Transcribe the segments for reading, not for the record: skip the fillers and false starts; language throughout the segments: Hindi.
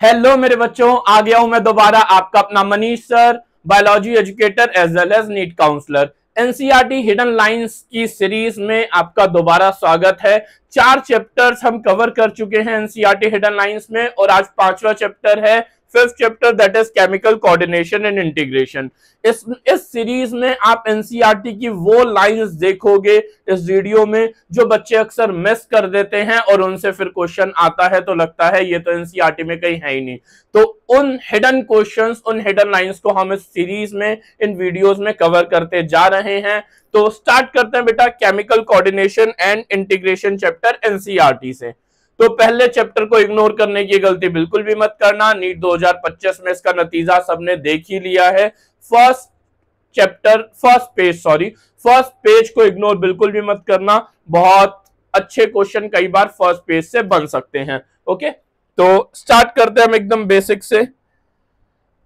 हेलो मेरे बच्चों, आ गया हूं मैं दोबारा, आपका अपना Manish sir, biology educator as well as NEET counsellor. NCERT hidden lines की सीरीज में आपका दोबारा स्वागत है। 4 चैप्टर्स हम कवर कर चुके हैं एनसीईआरटी हिडन लाइंस में और आज 5वां चैप्टर है, 5th chapter that is chemical coordination and integration. इस सीरीज में आप एनसीईआरटी की वो लाइंस देखोगे इस वीडियो में जो बच्चे अक्सर मिस कर देते हैं और उनसे फिर क्वेश्चन आता है तो लगता है ये तो एनसीईआरटी में कहीं है ही नहीं। तो उन हिडन क्वेश्चंस, उन हिडन लाइंस को हम इस सीरीज में, इन वीडियोस में कवर करते जा रहे हैं। तो स्टार्ट करते हैं बेटा chemical coordination and integration chapter NCERT से। तो पहले चैप्टर को इग्नोर करने की गलती बिल्कुल भी मत करना। नीट 2025 में इसका नतीजा सबने देख ही लिया है। फर्स्ट पेज को इग्नोर बिल्कुल भी मत करना। बहुत अच्छे क्वेश्चन कई बार फर्स्ट पेज से बन सकते हैं। ओके, तो स्टार्ट करते हैं हम एकदम बेसिक से,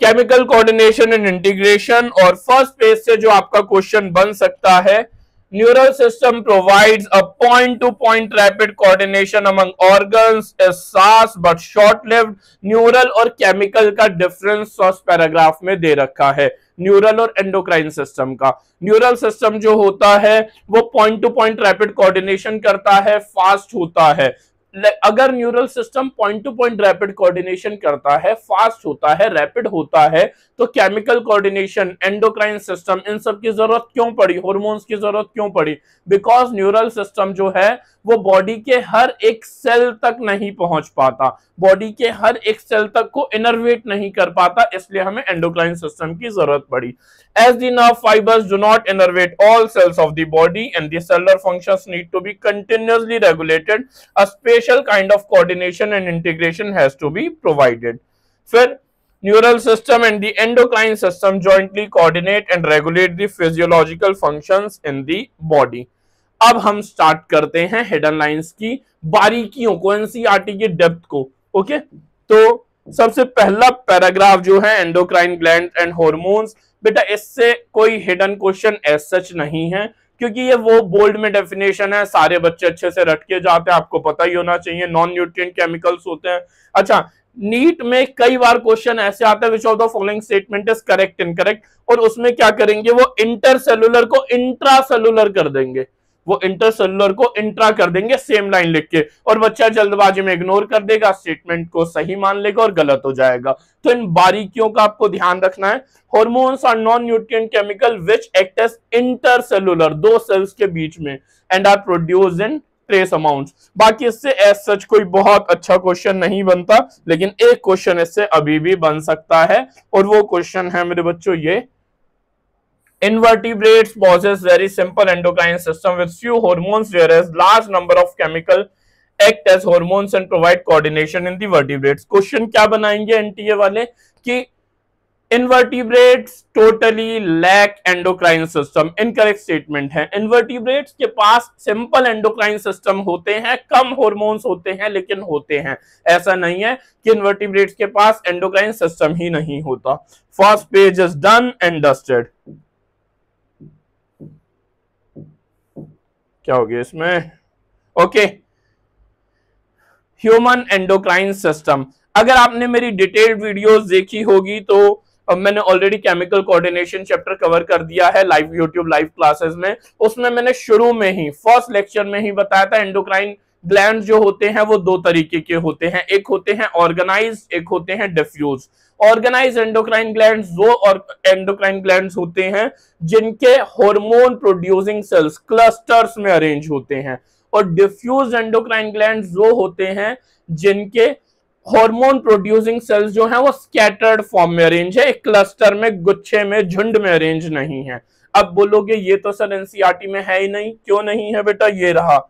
केमिकल कोऑर्डिनेशन एंड इंटीग्रेशन। और फर्स्ट पेज से जो आपका क्वेश्चन बन सकता है, neural system provides a point-to-point rapid coordination among organs is fast but short-lived। Neural और केमिकल का डिफरेंस फर्स्ट पैराग्राफ में दे रखा है। न्यूरल और एंडोक्राइन सिस्टम का, न्यूरल सिस्टम जो होता है वो point two point rapid coordination करता है, फास्ट होता है। अगर neural system point two point rapid coordination करता है, फास्ट होता है, रैपिड होता है, तो केमिकल कोऑर्डिनेशन, एंडोक्राइन सिस्टम, इन सब की जरूरत क्यों पड़ी, हार्मोन्स की जरूरत क्यों पड़ी? बिकॉज न्यूरल सिस्टम जो है वो बॉडी के हर एक सेल तक नहीं पहुंच पाता, बॉडी के हर एक सेल तक को इनर्वेट नहीं कर पाता, इसलिए हमें एंडोक्राइन सिस्टम की जरूरत पड़ी। As the nerve fibers do not innervate all cells of the body and the cellular functions need to be continuously regulated, a special kind of coordination and integration has to be provided. फिर neural system and the endocrine system jointly coordinate and regulate the physiological functions in the body. अब हम स्टार्ट करते हैं हिडन लाइंस की बारीकियों को, एनसीईआरटी की डेप्थ को। ओके, तो सबसे पहला पैराग्राफ जो है एंडोक्राइन ग्लैंड एंड हार्मोन्स, बेटा इससे कोई हिडन क्वेश्चन एज सच नहीं है क्योंकि ये वो बोल्ड में डेफिनेशन है, सारे बच्चे अच्छे से रट के जाते हैं, आपको पता ही होना चाहिए। नॉन न्यूट्रिएंट केमिकल्स होते हैं। अच्छा, नीट में कई बार क्वेश्चन ऐसे आता है which of the following statement is correct incorrect, और उसमें क्या करेंगे, वो इंटरसेलुलर को इंट्रासेलुलर कर देंगे, वो इंटरसेलुलर को इंट्रा कर देंगे सेम लाइन लिख के, और बच्चा जल्दबाजी में इग्नोर कर देगा, स्टेटमेंट को सही मान लेगा और गलत हो जाएगा। तो इन बारीकियों का आपको ध्यान रखना है। Hormones are non nutrient chemical which act as intercellular, दो सेल्स के बीच में, and are produced in trace amounts. बाकी इससे एज सच कोई बहुत अच्छा क्वेश्चन नहीं बनता, लेकिन एक क्वेश्चन इससे अभी भी बन सकता है, और वो क्वेश्चन है मेरे बच्चों ये, invertebrates possess very simple endocrine system with few hormones whereas large number of chemical act as hormones and provide coordination in the vertebrates। Question क्या बनाएंगे एनटीए वाले कि invertebrates totally lack endocrine system, incorrect statement है। invertebrates के पास सिंपल एंडोक्राइन सिस्टम होते हैं, कम हार्मोन्स होते हैं लेकिन होते हैं, ऐसा नहीं है कि invertebrates के पास एंडोक्राइन सिस्टम ही नहीं होता। First page is done and dusted. क्या हो गया इसमें? Okay, human endocrine system. अगर आपने मेरी डिटेल्ड वीडियोस देखी होगी तो मैंने already chemical coordination chapter cover कर दिया है लाइव यूट्यूब लाइव क्लासेस में। उसमें मैंने शुरू में ही फर्स्ट लेक्चर में ही बताया था एंडोक्राइन ग्लैंड जो होते हैं वो दो तरीके के होते हैं, एक होते हैं ऑर्गेनाइज, एक होते हैं डिफ्यूज। ऑर्गेनाइज एंडोक्राइन ग्लैंड्स वो और एंडोक्राइन ग्लैंड्स होते हैं जिनके हार्मोन प्रोड्यूसिंग सेल्स क्लस्टर्स में अरेंज होते हैं, और डिफ्यूज एंडोक्राइन ग्लैंड्स वो होते हैं जिनके हार्मोन प्रोड्यूसिंग सेल्स जो हैं वो स्कैटर्ड फॉर्म में अरेंज है, एक क्लस्टर में, गुच्छे में, झुंड में अरेंज नहीं है। अब बोलोगे ये तो सर एनसीईआरटी में है ही नहीं, क्यों नहीं है बेटा? ये रहा,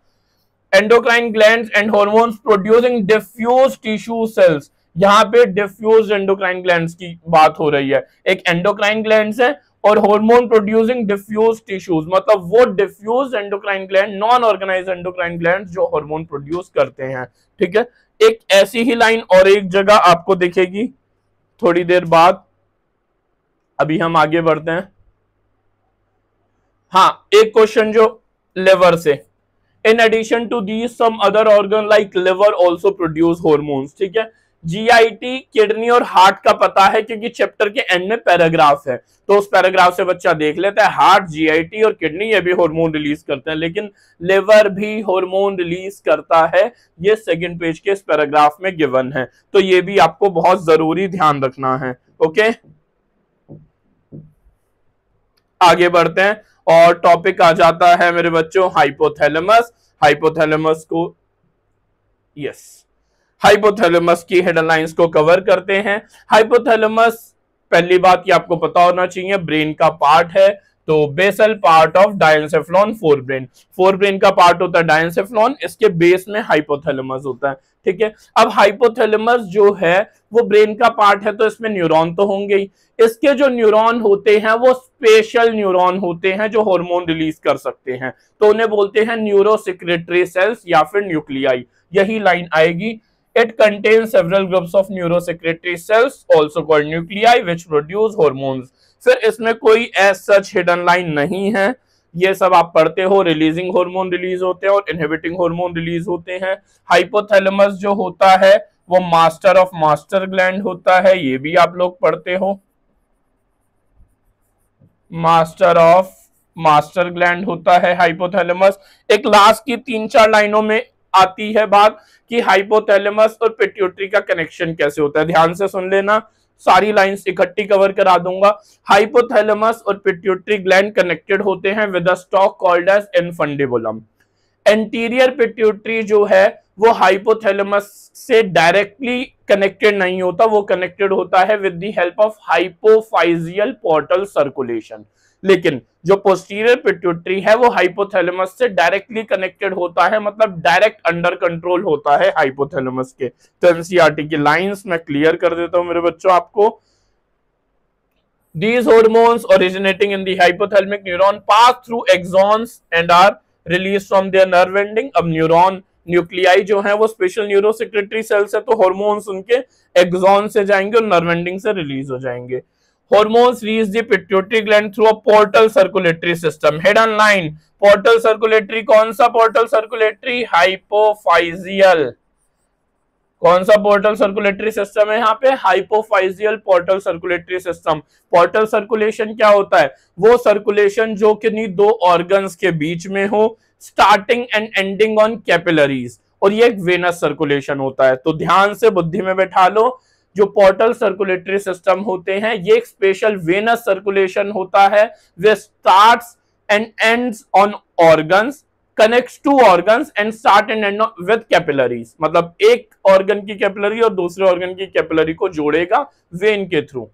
endocrine glands and hormones producing diffuse tissue cells. यहाँ पे डिफ्यूज एंडोक्राइन ग्लैंड्स की बात हो रही है, एक एंडोक्राइन ग्लैंड्स है और हार्मोन प्रोड्यूसिंग डिफ्यूज टिश्यूज, मतलब वो diffuse endocrine gland, non organised endocrine gland जो हार्मोन प्रोड्यूस करते हैं। ठीक है, एक ऐसी ही लाइन और एक जगह आपको दिखेगी थोड़ी देर बाद। अभी हम आगे बढ़ते हैं। हाँ, एक क्वेश्चन जो लिवर से, in addition to these some other organ like liver also produce hormones। ठीक है, जीआईटी किडनी और हार्ट का पता है क्योंकि चैप्टर के एंड में पैराग्राफ है, तो उस पैराग्राफ से बच्चा देख लेता है। हार्ट, जीआईटी और किडनी ये भी हार्मोन रिलीज करते हैं, लेकिन लिवर भी हार्मोन रिलीज करता है, ये सेकंड पेज के इस पैराग्राफ में गिवन है, तो ये भी आपको बहुत जरूरी ध्यान रखना है। ओके, आगे बढ़ते हैं और टॉपिक आ जाता है मेरे बच्चों हाइपोथैलेमस। हाइपोथैलेमस को हाइपोथैलेमस की हेडलाइंस को कवर करते हैं। हाइपोथैलेमस, पहली बात ये आपको पता होना चाहिए, ब्रेन का पार्ट है, तो basal part of diencephalon forebrain का पार्ट होता है डायंसेफ्लॉन, इसके बेस में हाइपोथैलेमस होता है। ठीक है, अब हाइपोथैलेमस जो है वो ब्रेन का पार्ट है, तो इसमें न्यूरॉन तो होंगे ही। इसके जो न्यूरॉन होते हैं वो स्पेशल न्यूरॉन होते हैं जो हार्मोन रिलीज कर सकते हैं, तो उन्हें बोलते हैं न्यूरोसेक्रेटरी सेल्स या फिर न्यूक्लियाई। यही लाइन आएगी, it contains several groups of neurosecretory cells also called nuclei which produce hormones। फिर इसमें कोई एज सच हिडन लाइन नहीं है, ये सब आप पढ़ते हो, रिलीजिंग हार्मोन रिलीज होते हैं और इनहिबिटिंग हार्मोन रिलीज होते हैं। हाइपोथैलेमस जो होता है वो मास्टर ऑफ मास्टर ग्लैंड होता है, ये भी आप लोग पढ़ते हो, मास्टर ऑफ मास्टर ग्लैंड होता है हाइपोथैलेमस। एक लास्ट की 3-4 लाइनों में आती है बात कि हाइपोथैलेमस और पिट्यूटरी का कनेक्शन कैसे होता है, ध्यान से सुन लेना, सारी लाइंस इकट्ठी कवर करा दूंगा। हाइपोथैलेमस और पिट्यूटरी ग्लैंड कनेक्टेड होते हैं with a stalk called as infundibulum. Anterior pituitary जो है वो हाइपोथैलेमस से डायरेक्टली कनेक्टेड नहीं होता, वो कनेक्टेड होता है with the help of hypophyseal portal circulation. लेकिन जो पोस्टीरियर पिट्यूटरी है वो हाइपोथैलेमस से डायरेक्टली कनेक्टेड होता है, मतलब डायरेक्ट अंडर कंट्रोल होता है हाइपोथैलेमस के। तो एनसीईआरटी की लाइंस मैं क्लियर कर देता हूं मेरे बच्चों आपको। These hormones originating in the hypothalamic neuron pass through axons and are released from their nerve ending। अब न्यूरॉन न्यूक्लियाई जो है वो स्पेशल न्यूरोसेक्रेटरी सेल्स है, तो हार्मोन्स उनके एक्सॉन से जाएंगे और नर्व एंडिंग से रिलीज हो जाएंगे। Hormones reach the pituitary gland through a portal circulatory system। Hidden line, portal circulatory, कौन सा portal circulatory? Hypophyseal। कौन सा पोर्टल सर्कुलेटरी सिस्टम है यहाँ पे? Hypophyseal portal circulatory system. Portal circulation क्या होता है? वो सर्कुलेशन जो किन्हीं दो ऑर्गन्स के बीच में हो, starting and ending on capillaries, और ये एक वेनस सर्कुलेशन होता है। तो ध्यान से बुद्धि में बैठा लो, जो पोर्टल सर्कुलेटरी सिस्टम होते हैं ये एक स्पेशल वेनस सर्कुलेशन होता है, वे starts and ends on organs, connects to organs and start and end with capillaries, मतलब एक ऑर्गन की कैपिलरी और दूसरे ऑर्गन की कैपिलरी को जोड़ेगा वेन के through,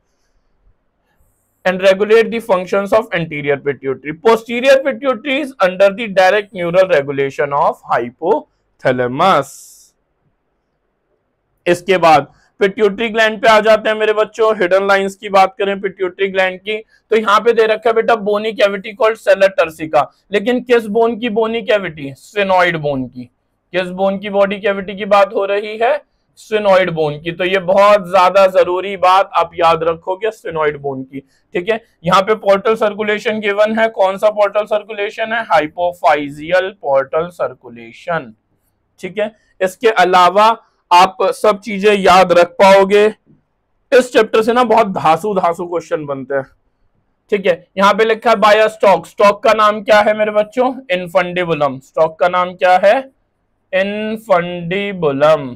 and regulate the functions of anterior pituitary. Posterior pituitary is under the direct neural regulation of hypothalamus. इसके बाद पिट्यूटरी ग्लैंड पे आ जाते हैं मेरे बच्चों। हिडन लाइंस की बात करें पिट्यूटरी ग्लैंड की, तो यहाँ पे दे रखा है बेटा बोनी कैविटी कॉल्ड सेलर टर्सिका। लेकिन किस बोन की बोनी कैविटी? स्फेनॉइड बोन की। किस बोन की बॉडी कैविटी की बात हो रही है? स्फेनॉइड बोन की। तो ये बहुत ज्यादा जरूरी बात आप याद रखोगे, स्फेनॉइड बोन की। ठीक है, यहाँ पे पोर्टल सर्कुलेशन गिवन है, कौन सा पोर्टल सर्कुलेशन है? Hypophyseal portal circulation. ठीक है, इसके अलावा आप सब चीजें याद रख पाओगे। इस चैप्टर से ना बहुत धासु क्वेश्चन बनते हैं। ठीक है, यहाँ पे लिखा है बाय स्टॉक, स्टॉक का नाम क्या है मेरे बच्चों? इनफंडिबुलम। स्टॉक का नाम क्या है? इनफंडिबुलम।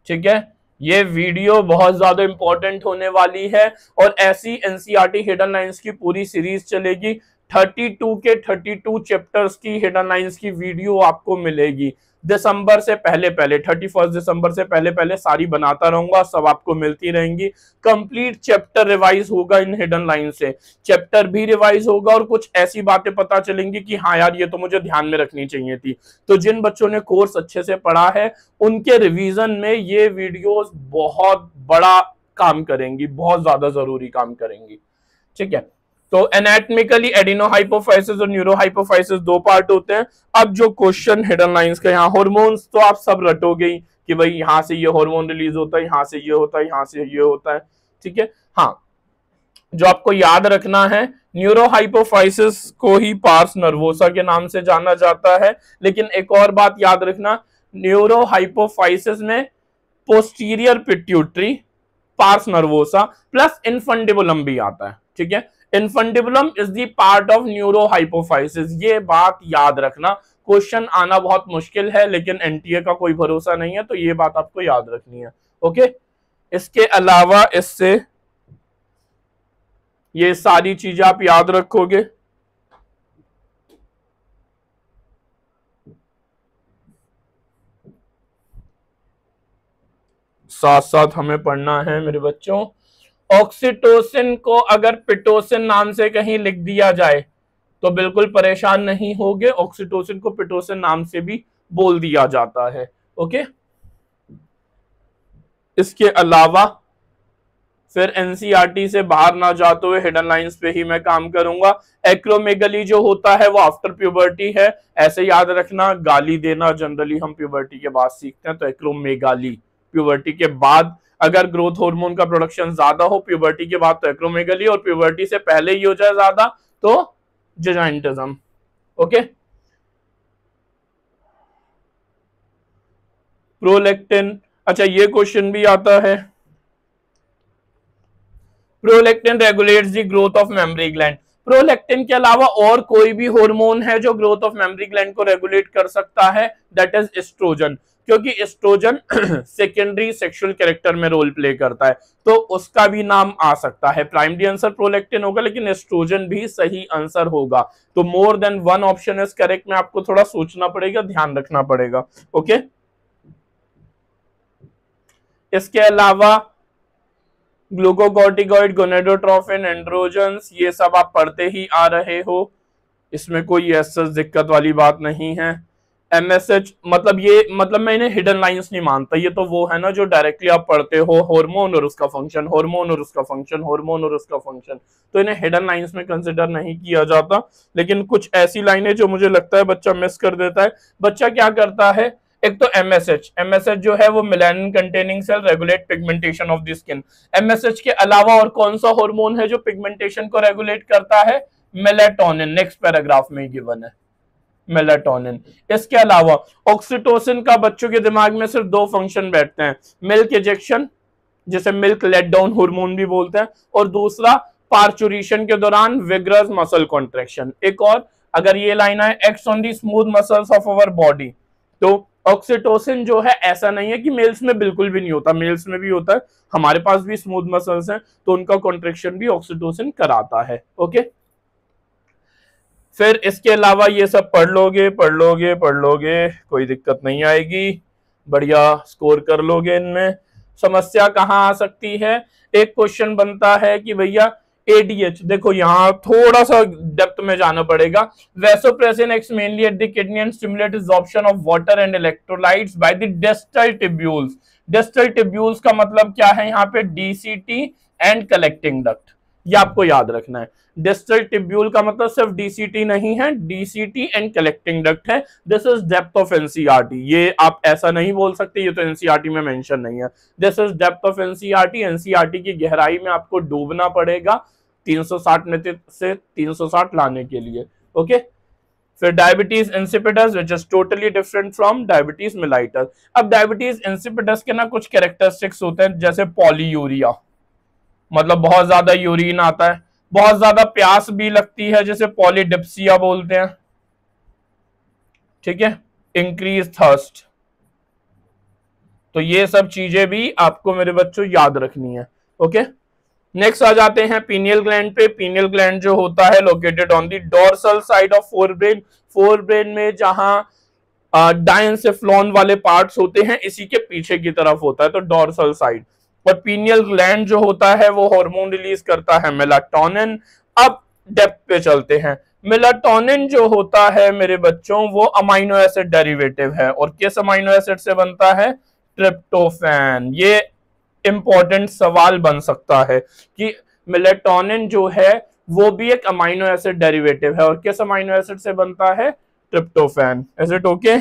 ठीक है, ये वीडियो बहुत ज्यादा इंपॉर्टेंट होने वाली है और ऐसी एनसीईआरटी हिडन लाइंस की पूरी सीरीज चलेगी। 32 के 32 चैप्टर्स की हिडन लाइंस की वीडियो आपको मिलेगी। दिसंबर से पहले 31 दिसंबर से पहले सारी बनाता रहूंगा, सब आपको मिलती रहेंगी। कंप्लीट चैप्टर रिवाइज होगा इन हिडन लाइन से, चैप्टर भी रिवाइज होगा और कुछ ऐसी बातें पता चलेंगी कि हाँ यार ये तो मुझे ध्यान में रखनी चाहिए थी। तो जिन बच्चों ने कोर्स अच्छे से पढ़ा है उनके रिवीजन में ये वीडियोस बहुत बड़ा काम करेंगी, बहुत ज्यादा जरूरी काम करेंगी। ठीक है, तो एनाटॉमिकली एडिनोहाइपोफाइसिस और न्यूरोहाइपोफाइसिस दो पार्ट होते हैं। अब जो क्वेश्चन हिडन लाइंस का, यहाँ हार्मोन्स तो आप सब रटोगे ही कि भाई यहाँ से ये हार्मोन रिलीज होता है, यहाँ से ये होता है, यहाँ से ये होता है। ठीक है, हाँ, जो आपको याद रखना है न्यूरोहाइपोफाइसिस को ही पार्स नर्वोसा के नाम से जाना जाता है। लेकिन एक और बात याद रखना, न्यूरोहाइपोफाइसिस में posterior pituitary, pars nervosa plus infundibulum भी आता है। ठीक है, infundibulum is the part of neurohypophysis. ये बात याद रखना, क्वेश्चन आना बहुत मुश्किल है लेकिन एनटीए का कोई भरोसा नहीं है, तो ये बात आपको याद रखनी है। ओके, इसके अलावा इससे ये सारी चीजें आप याद रखोगे। साथ साथ हमें पढ़ना है मेरे बच्चों, ऑक्सीटोसिन को अगर पिटोसिन नाम से कहीं लिख दिया जाए तो बिल्कुल परेशान नहीं होगे, ऑक्सीटोसिन को पिटोसिन नाम से भी बोल दिया जाता है। ओके, इसके अलावा फिर एनसीईआरटी से बाहर ना जाते हुए हिडन लाइंस पे ही मैं काम करूंगा। एक्रोमेगली जो होता है वो आफ्टर प्यूबर्टी है, ऐसे याद रखना। गाली देना जनरली हम प्यूबर्टी के बाद सीखते हैं, तो एक्रोमेगाली प्यूबर्टी के बाद। अगर ग्रोथ हार्मोन का प्रोडक्शन ज्यादा हो प्यूबर्टी के बाद तो एक्रोमेगली, और प्यूबर्टी से पहले ही हो जाए ज्यादा तो जिजाइंटिज्म। ओके, प्रोलैक्टिन, अच्छा ये क्वेश्चन भी आता है, prolactin regulates the growth of memory gland. Prolactin के अलावा और कोई भी हार्मोन है जो ग्रोथ ऑफ मेमोरी ग्लैंड को रेगुलेट कर सकता है, दैट इज एस्ट्रोजन, क्योंकि एस्ट्रोजन सेकेंडरी सेक्सुअल कैरेक्टर में रोल प्ले करता है, तो उसका भी नाम आ सकता है। प्राइमरी आंसर प्रोलैक्टिन होगा लेकिन एस्ट्रोजन भी सही आंसर होगा, तो more than one option is correct में आपको थोड़ा सोचना पड़ेगा, ध्यान रखना पड़ेगा। ओके, इसके अलावा ग्लूकोकॉर्टिकॉइड, गोनेडोट्रोफिन, एंड्रोजन्स, ये सब आप पढ़ते ही आ रहे हो, इसमें कोई ऐसा दिक्कत वाली बात नहीं है। एमएसएच मतलब मैं इन्हें हिडन लाइंस नहीं मानता, ये तो वो है ना जो डायरेक्टली आप पढ़ते हो, हार्मोन और उसका फंक्शन, हार्मोन और उसका फंक्शन, हार्मोन और उसका फंक्शन, तो इन्हें हिडन लाइंस में कंसिडर नहीं किया जाता। लेकिन कुछ ऐसी लाइनें जो मुझे लगता है बच्चा मिस कर देता है। बच्चा क्या करता है, एक तो एमएसएच जो है वो melanin containing cell regulate pigmentation of the skin. MSH के अलावा और कौन सा हार्मोन है जो पिगमेंटेशन को रेगुलेट करता है, मेलाटोनिन, नेक्स्ट पैराग्राफ में गिवन है मेलाटोनिन। इसके अलावा ऑक्सीटोसिन का बच्चों के दिमाग में सिर्फ दो फंक्शन बैठते हैं, मिल्क इजेक्शन जिसे मिल्क लेट डाउन हार्मोन भी बोलते हैं, और दूसरा पार्चुरेशन के दौरान विग्रस मसल कॉन्ट्रैक्शन। एक और अगर ये लाइन है, acts on the smooth muscles of our body, तो ऑक्सीटोसिन जो है ऐसा नहीं है कि मेल्स में बिल्कुल भी नहीं होता, मेल्स में भी होता है, हमारे पास भी स्मूथ मसल्स हैं तो उनका कॉन्ट्रैक्शन भी ऑक्सीटोसिन कराता है। ओके, फिर इसके अलावा ये सब पढ़ लोगे, कोई दिक्कत नहीं आएगी, बढ़िया स्कोर कर लोगे इनमें। समस्या कहाँ आ सकती है, एक क्वेश्चन बनता है कि भैया एडीएच, देखो यहाँ थोड़ा सा डेप्थ में जाना पड़ेगा। Vasopressin acts mainly at the kidney and stimulate absorption of water and electrolytes by the distal tubules. Distal tubules का मतलब क्या है यहाँ पे, डीसीटी एंड कलेक्टिंग डक्ट, ये आपको याद रखना है। डिस्टल ट्यूब्यूल का मतलब सिर्फ डीसीटी नहीं है, डीसीटी एंड कलेक्टिंग डक्ट है। This is depth of NCERT, ये आप ऐसा नहीं बोल सकते ये तो एनसीईआरटी में मेंशन नहीं है। This is depth of NCERT, NCERT की गहराई में आपको डूबना पड़ेगा 360 में से 360 लाने के लिए। ओके, फिर diabetes insipidus which is totally different from diabetes mellitus. अब डायबिटीज इंसिपिडस के ना कुछ कैरेक्टरिस्टिक्स होते हैं, जैसे पॉलीयूरिया, मतलब बहुत ज्यादा यूरिन आता है, बहुत ज्यादा प्यास भी लगती है जैसे पॉलीडिप्सिया बोलते हैं, ठीक है, इंक्रीज थर्स्ट, तो ये सब चीजें भी आपको मेरे बच्चों याद रखनी है। ओके, नेक्स्ट आ जाते हैं पीनियल ग्लैंड पे। पीनियल ग्लैंड जो होता है located on the dorsal side of forebrain, forebrain में जहां डायंसेफ्लॉन वाले पार्ट्स होते हैं इसी के पीछे की तरफ होता है, तो डोर्सल साइड। और पीनियल ग्लैंड जो होता है वो हार्मोन रिलीज करता है मेलाटोनिन। अब डेप्थ पे चलते हैं, मेलाटोनिन जो होता है मेरे बच्चों वो अमाइनो एसिड डेरिवेटिव है, और किस अमाइनो एसिड से बनता है, ट्रिप्टोफैन। ये इंपॉर्टेंट सवाल बन सकता है कि मेलाटोनिन जो है वो भी एक अमाइनो एसिड डेरिवेटिव है और किस अमाइनो एसिड से बनता है, ट्रिप्टोफैन। Is it okay?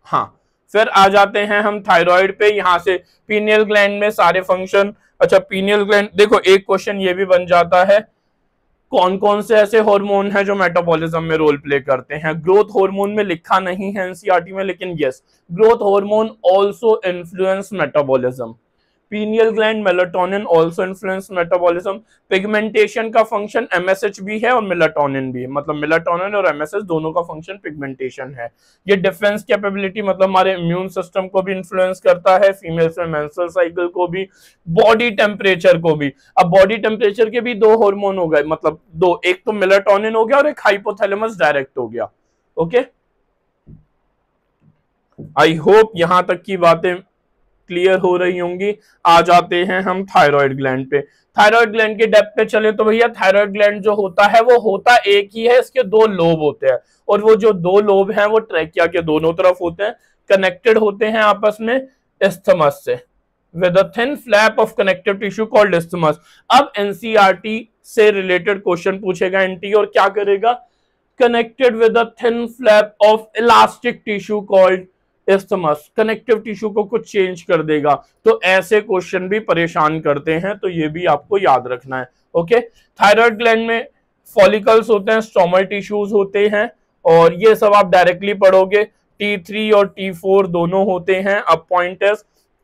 हाँ, फिर आ जाते हैं हम थायराइड पे। यहां से पीनियल ग्लैंड में सारे फंक्शन, अच्छा पीनियल ग्लैंड देखो, एक क्वेश्चन ये भी बन जाता है, कौन कौन से ऐसे हार्मोन हैं जो मेटाबॉलिज्म में रोल प्ले करते हैं। ग्रोथ हार्मोन में लिखा नहीं है एनसीईआरटी में, लेकिन yes, growth hormone also influence metabolism. Pineal gland, melatonin also influence metabolism. Pigmentation का फंक्शन एमएसएच भी है और मेलाटोनिन भी है, मतलब मेलाटोनिन और एमएसएच दोनों का फंक्शन पिगमेंटेशन है। ये डिफेंस कैपेबिलिटी, मतलब हमारे इम्यून सिस्टम को भी इन्फ्लुएंस करता है, फीमेल्स में मेंस्ट्रुअल साइकिल को भी, बॉडी टेम्परेचर को भी। अब बॉडी टेम्परेचर के भी दो हार्मोन हो गए, मतलब दो, एक तो मेलाटोनिन हो गया और एक हाइपोथैलेमस डायरेक्ट हो गया। ओके, आई होप यहां तक की बातें क्लियर हो रही होंगी। आ जाते हैं हम थायराइड ग्लैंड पे। थायराइड ग्लैंड के डेप्थ पे चले तो भैया थायराइड ग्लैंड जो होता है वो होता एक ही है, इसके दो लोब होते हैं, और वो जो दो लोब हैं वो ट्रैकिया के दोनों तरफ होते हैं, कनेक्टेड होते हैं आपस में isthmus से, with a thin flap of connective tissue called isthmus। अब एनसीईआरटी से रिलेटेड क्वेश्चन पूछेगा एनटी, और क्या करेगा, connected with a thin flap of elastic tissue called isthmus, connective tissue को कुछ चेंज कर देगा। तो ऐसे क्वेश्चन भी परेशान करते हैं, तो ये भी आपको याद रखना है। ओके, थायराइड ग्लैंड में फॉलिकल्स होते हैं, स्ट्रोमल टिश्यूज होते हैं, और ये सब आप डायरेक्टली पढ़ोगे। T3 और T4 दोनों होते हैं। अब पॉइंट है,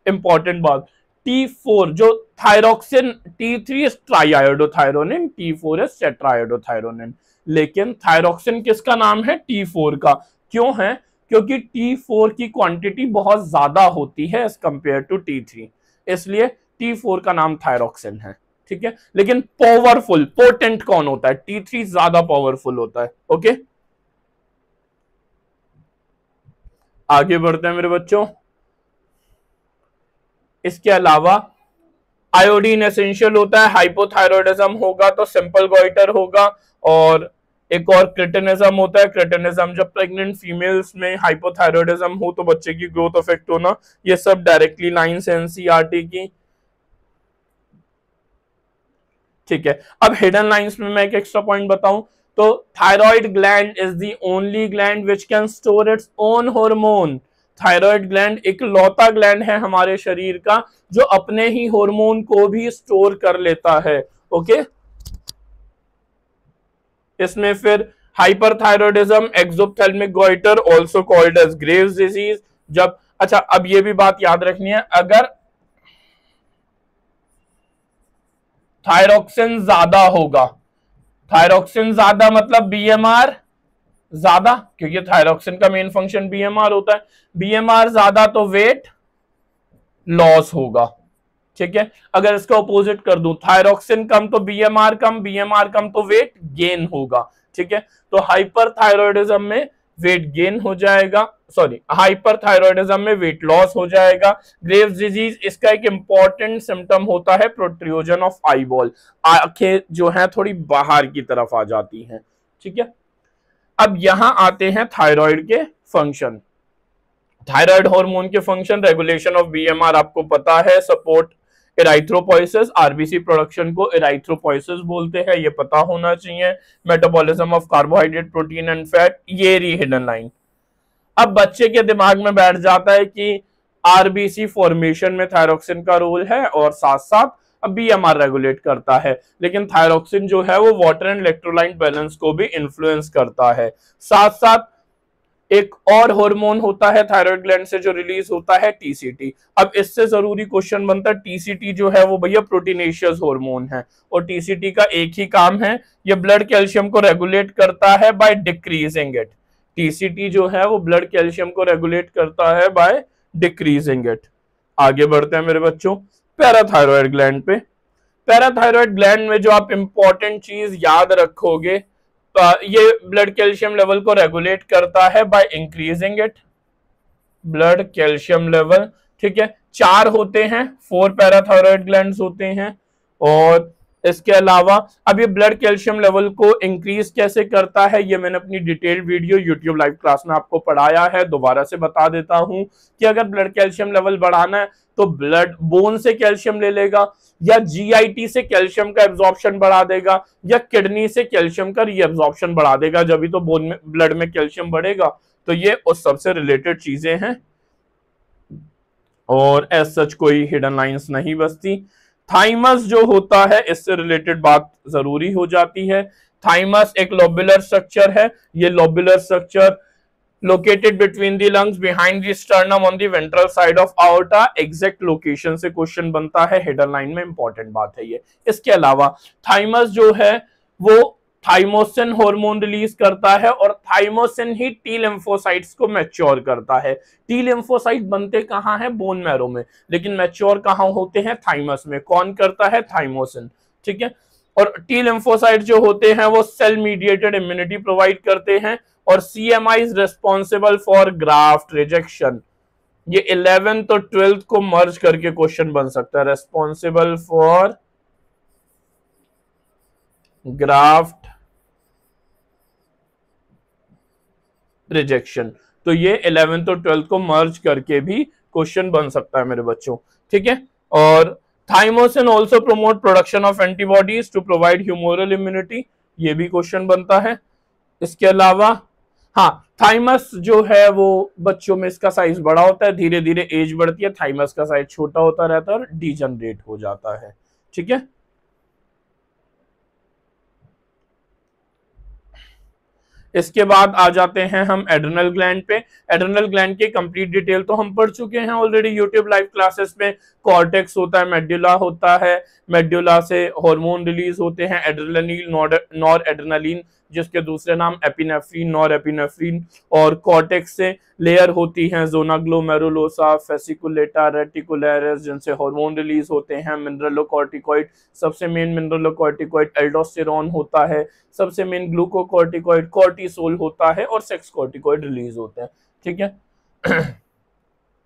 इंपॉर्टेंट बात, T4 जो thyroxine, T3 is triiodothyronine, T4 is tetraiodothyronine, लेकिन थायरोक्सिन किसका नाम है, T4 का। क्यों है, क्योंकि T4 की क्वांटिटी बहुत ज्यादा होती है एज कंपेयर टू T3, इसलिए T4 का नाम थायरोक्सिन है। ठीक है, लेकिन पावरफुल, पोटेंट कौन होता है, T3 ज्यादा पावरफुल होता है। ओके, आगे बढ़ते हैं मेरे बच्चों। इसके अलावा आयोडीन एसेंशियल होता है, हाइपोथायरॉयडिज्म होगा तो सिंपल गॉइटर होगा, और एक और क्रिटिनिज्म होता है। क्रिटिनिज्म जब प्रेग्नेंट फीमेल्स में हाइपोथायरॉयडिज्म हो तो बच्चे की ग्रोथ अफेक्ट होना। ये सब डायरेक्टली लाइंस एनसीईआरटी की। ठीक है, अब हिडन लाइंस में मैं एक एक्स्ट्रा पॉइंट बताऊं तो thyroid gland is the only gland which can store its own hormone. Thyroid gland एक लौता ग्लैंड है हमारे शरीर का जो अपने ही हार्मोन को भी स्टोर कर लेता है। ओके, इसमें फिर hyperthyroidism, exophthalmic goitre also called as Graves disease. जब, अच्छा अब ये भी बात याद रखनी है, अगर थायरोक्सिन ज्यादा होगा, थायरोक्सिन ज्यादा मतलब बीएमआर ज्यादा, क्योंकि थायरोक्सिन का मेन फंक्शन बीएमआर होता है, बीएमआर ज्यादा तो वेट लॉस होगा। ठीक है, अगर इसका ऑपोजिट कर दूं, थायरोक्सिन कम तो बीएमआर कम, बीएमआर कम तो वेट गेन होगा। ठीक है, तो हाइपरथायरॉयडिज्म में वेट गेन हो जाएगा, सॉरी हाइपरथायरॉयडिज्म में वेट लॉस हो जाएगा। ग्रेव्स डिजीज, इसका एक इंपॉर्टेंट सिम्टम होता है प्रोट्रूजन ऑफ आईबॉल, आंखें जो है थोड़ी बाहर की तरफ आ जाती हैं। ठीक है, अब यहां आते हैं थायराइड के फंक्शन। थायराइड हार्मोन के फंक्शन, रेगुलेशन ऑफ बीएमआर आपको पता है, सपोर्ट एराइथ्रोपोइसिस, आरबीसी प्रोडक्शन को एराइथ्रोपोइसिस बोलते हैं, ये पता होना चाहिए। Metabolism of carbohydrate, protein and fat, ये रही हिडन लाइन। अब बच्चे के दिमाग में बैठ जाता है कि आरबीसी फॉर्मेशन में थायरोक्सिन का रोल है और साथ साथ अब बीएमआर रेगुलेट करता है, लेकिन थायरोक्सिन जो है वो वाटर एंड इलेक्ट्रोलाइट बैलेंस को भी इन्फ्लुएंस करता है। साथ साथ एक और हार्मोन होता है थायराइड ग्लैंड से जो रिलीज होता है, टीसीटी। अब इससे जरूरी क्वेश्चन बनता है, टीसीटी जो है वो भैया प्रोटीनेशियस हार्मोन है, और टीसीटी का एक ही काम है, ये ब्लड कैल्शियम को रेगुलेट करता है बाय डिक्रीजिंग इट। टीसीटी जो है वो ब्लड कैल्शियम को रेगुलेट करता है बाय डिक्रीजिंग इट। आगे बढ़ते हैं मेरे बच्चों पैराथायरॉयड ग्लैंड पे। पैराथायरॉयड ग्लैंड में जो आप इंपॉर्टेंट चीज याद रखोगे, ये ब्लड कैल्शियम लेवल को रेगुलेट करता है by increasing it, blood calcium level. ठीक है, 4 होते हैं, 4 पैराथायरॉयड ग्लैंड्स होते हैं, और इसके अलावा अब ये ब्लड कैल्शियम लेवल को इंक्रीज कैसे करता है ये मैंने अपनी detailed video YouTube live class में आपको पढ़ाया है, दोबारा से बता देता हूं कि अगर ब्लड कैल्शियम लेवल बढ़ाना है तो ब्लड बोन से कैल्शियम ले लेगा, या जीआईटी से कैल्शियम का एब्जॉर्प्शन बढ़ा देगा, या किडनी से कैल्शियम का रीएब्जॉर्प्शन बढ़ा देगा, जब भी तो बोन में ब्लड में कैल्शियम बढ़ेगा। तो ये उस सबसे रिलेटेड चीजें हैं, और एज सच कोई हिडन लाइंस नहीं बसती। थाइमस जो होता है इससे रिलेटेड बात जरूरी हो जाती है। थाइमस एक लोबुलर स्ट्रक्चर है, ये lobular structure located between the lungs behind the sternum on the ventral side of outta, exact location से क्वेश्चन बनता है, हिडन लाइन में इंपॉर्टेंट बात है ये। इसके अलावा थाइमस जो है वो थाइमोसिन हार्मोन रिलीज करता है और थाइमोसिन ही टी लिम्फोसाइट्स को मैच्योर करता है। टी लिम्फोसाइट बनते कहाँ है? बोन मैरो में, लेकिन मैच्योर कहाँ होते हैं? थाइमस में। कौन करता है? थाइमोसिन। ठीक है। और टी लिम्फोसाइट जो होते हैं वो सेल मीडिएटेड इम्यूनिटी प्रोवाइड करते हैं और CMI is responsible for graft rejection. ये 11th और 12th को मर्ज करके क्वेश्चन बन सकता है, रेस्पॉन्सिबल फॉर ग्राफ्ट रिजेक्शन। तो ये 11th और 12th को मर्ज करके भी क्वेश्चन बन सकता है मेरे बच्चों। ठीक है। और thymosin also promote production of antibodies to provide humoral immunity, ये भी क्वेश्चन बनता है। इसके अलावा हाँ, थाइमस जो है वो बच्चों में इसका साइज बड़ा होता है, धीरे धीरे एज बढ़ती है, थाइमस का साइज छोटा होता रहता है और डीजनरेट हो जाता है। ठीक है। इसके बाद आ जाते हैं हम एड्रिनल ग्लैंड पे। एड्रिनल ग्लैंड की कंप्लीट डिटेल तो हम पढ़ चुके हैं ऑलरेडी यूट्यूब लाइव क्लासेस में। कॉर्टेक्स होता है, मेडुला होता है, मेडुला से हार्मोन रिलीज होते हैं, एड्रेनालिन, नॉर एड्रेनालिन, जिसके दूसरे नाम एपिनेफ्रीन, नॉर एपिनेफ्रीन। और कॉर्टेक्स से लेयर होती हैं जोना ग्लोमेरुलोसा, फेसिकुलेटा, रेटिकुलरिस, जिनसे हार्मोन रिलीज होते हैं। मिनरलोकॉर्टिकॉइड, सबसे मेन मिनरलोकॉर्टिकॉइड एल्डोस्टेरोन होता है, सबसे मेन ग्लूकोकॉर्टिकॉइड कॉर्टिसोल होता है और सेक्स कॉर्टिकॉइड रिलीज होते हैं। ठीक है।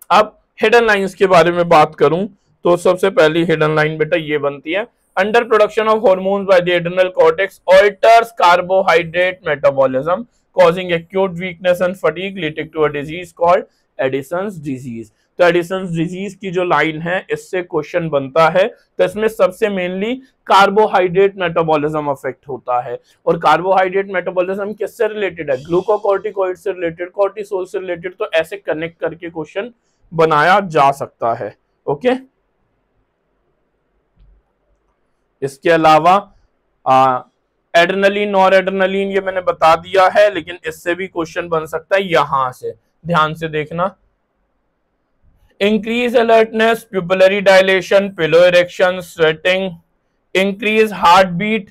अब हिडन लाइंस के बारे में बात करूं तो सबसे पहली हिडन लाइन बेटा ये बनती है, under production of hormones by the adrenal cortex alters carbohydrate metabolism causing acute weakness and fatigue leading to a disease called Edison's disease. तो एडिसन्स डिजीज की जो लाइन है इससे क्वेश्चन बनता है, तो इसमें सबसे मेनली कार्बोहाइड्रेट मेटाबॉलिज्म अफेक्ट होता है। और कार्बोहाइड्रेट मेटाबॉलिज्म किससे रिलेटेड है? ग्लूकोकॉर्टिकॉइड से रिलेटेड, कॉर्टिसोल से रिलेटेड। तो ऐसे कनेक्ट करके क्वेश्चन बनाया जा सकता है। ओके। इसके अलावा एड्रेनलिन, नॉर एड्रेनलिन ये मैंने बता दिया है, लेकिन इससे भी क्वेश्चन बन सकता है। यहां से ध्यान से देखना, increase alertness, pupillary dilation, pilo erection, sweating, increase heart beat,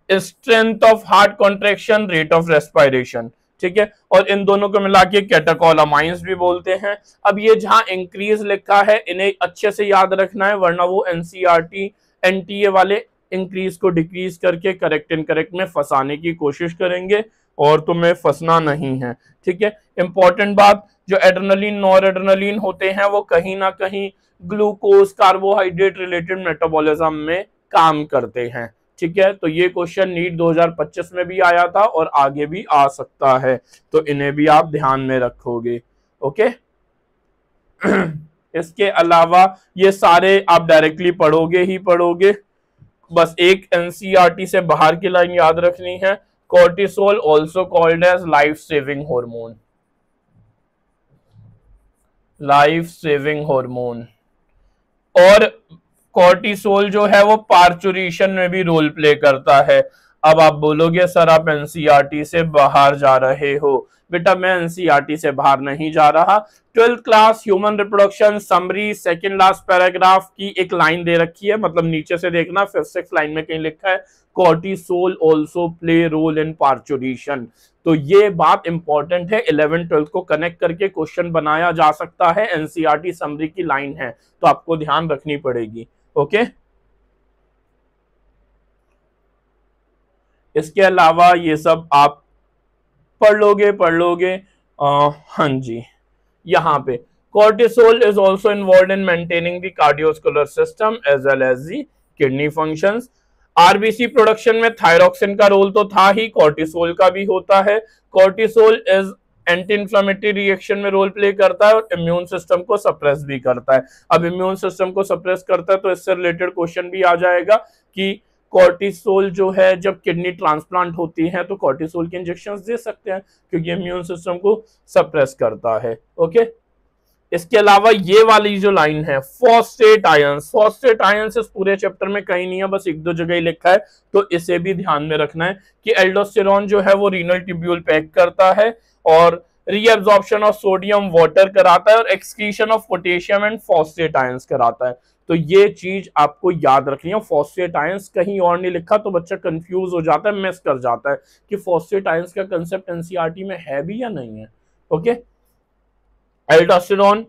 strength of heart contraction, rate of respiration. ठीक है। और इन दोनों को मिला के कैटेकोलामाइंस भी बोलते हैं। अब ये जहां इंक्रीज लिखा है इन्हें अच्छे से याद रखना है, वरना वो एनसीईआरटी एनटीए वाले इंक्रीज को डिक्रीज करके करेक्ट इनकरेक्ट में फंसाने की कोशिश करेंगे और तुम्हें फंसना नहीं है। ठीक है। इंपॉर्टेंट बात, जो एड्रेनलिन, नॉर एड्रेनलिन होते हैं वो कहीं ना कहीं ग्लूकोज, कार्बोहाइड्रेट रिलेटेड मेटाबॉलिज्म में काम करते हैं। ठीक है। तो ये क्वेश्चन नीट 2025 में भी आया था और आगे भी आ सकता है, तो इन्हें भी आप ध्यान में रखोगे। ओके। इसके अलावा ये सारे आप डायरेक्टली पढ़ोगे ही पढ़ोगे, बस एक एनसीईआरटी से बाहर की लाइन याद रखनी है, cortisol also called as life saving hormone, life saving hormone. और कॉर्टिसोल जो है वो पार्चुरेशन में भी रोल प्ले करता है। अब आप बोलोगे सर आप एनसीईआरटी से बाहर जा रहे हो, बेटा मैं एनसीईआरटी से बाहर नहीं जा रहा। 12th class human reproduction summary second last paragraph की एक लाइन दे रखी है, मतलब नीचे से देखना 5th-6th लाइन में कहीं लिखा है cortisol also play role in parturition. तो ये बात इंपॉर्टेंट है, 11th-12th को कनेक्ट करके क्वेश्चन बनाया जा सकता है, एनसीईआरटी समरी की लाइन है तो आपको ध्यान रखनी पड़ेगी। ओके। इसके अलावा ये सब आप पढ़ लोगे। हाँ जी, यहाँ पे cortisol is also involved in maintaining the cardiovascular system as well as the kidney functions। RBC production में थायरोक्सिन का रोल तो था ही, कॉर्टिसोल का भी होता है। Cortisol is anti inflammatory reaction में रोल प्ले करता है और इम्यून सिस्टम को सप्रेस भी करता है। अब इम्यून सिस्टम को सप्रेस करता है तो इससे रिलेटेड क्वेश्चन भी आ जाएगा कि कॉर्टिसोल जो है जब किडनी ट्रांसप्लांट होती है तो कॉर्टिसोल के इंजेक्शंस दे सकते हैं क्योंकि इम्यून सिस्टम को सप्रेस करता है। ओके। इसके अलावा ये वाली जो लाइन है फॉस्फेट आयंस, फॉस्फेट आयंस इस पूरे चैप्टर में कहीं नहीं है, बस एक दो जगह ही लिखा है, तो इसे भी ध्यान में रखना है कि एल्डोस्टेरॉन जो है वो रीनल ट्यूब्यूल पैक करता है और रीअब्जॉर्प्शन ऑफ सोडियम वाटर कराता है और excretion of potassium and phosphate ions कराता है। तो ये चीज आपको याद रखनी है। फॉस्फेट आयंस कहीं और नहीं लिखा तो बच्चा कंफ्यूज हो जाता है, मिस कर जाता है कि फॉस्फेट आयंस का कंसेप्ट एनसीईआरटी में है भी या नहीं है। Okay, aldosterone,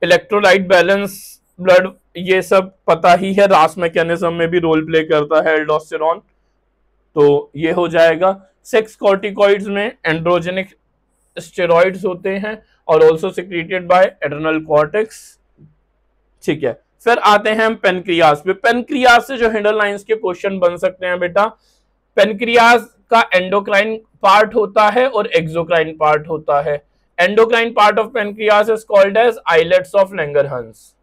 electrolyte balance, blood, ये सब पता ही है, रास मैकेनिज्म में भी रोल प्ले करता है एल्डोस्टेरॉन, तो ये हो जाएगा। सेक्स कॉर्टिकॉइड्स में एंड्रोजेनिक स्टेरॉइड्स होते हैं और also secreted by adrenal cortex. ठीक है, फिर आते हैं हम पेनक्रियाज पे। पेनक्रियाज से जो हिडन लाइंस के क्वेश्चन बन सकते हैं बेटा, पेनक्रियाज का एंडोक्राइन पार्ट होता है और एक्सोक्राइन पार्ट होता है। Endocrine part of pancreas is called as islets of Langerhans,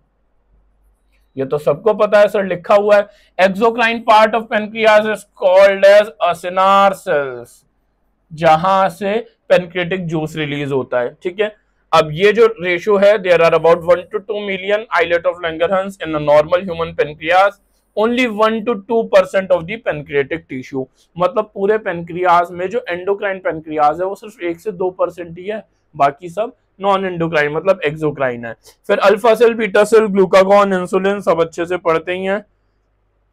ये तो सबको पता है सर, लिखा हुआ है। Exocrine part of pancreas is called as acinar cells, जहां से पेनक्रेटिक जूस रिलीज होता है। ठीक है, अब ये जो रेशियो है, there are about 1 to 2 million islet of Langerhans in a normal human pancreas, only 1 to 2% of the pancreatic tissue. मतलब पूरे पेनक्रियाज में जो एंडोक्राइन पेनक्रियाज है वो सिर्फ 1 से 2% ही है, बाकी सब नॉन एंडोक्राइन मतलब एक्सोक्राइन है। फिर alpha cell, beta cell, glucagon, insulin सब अच्छे से पढ़ते ही हैं।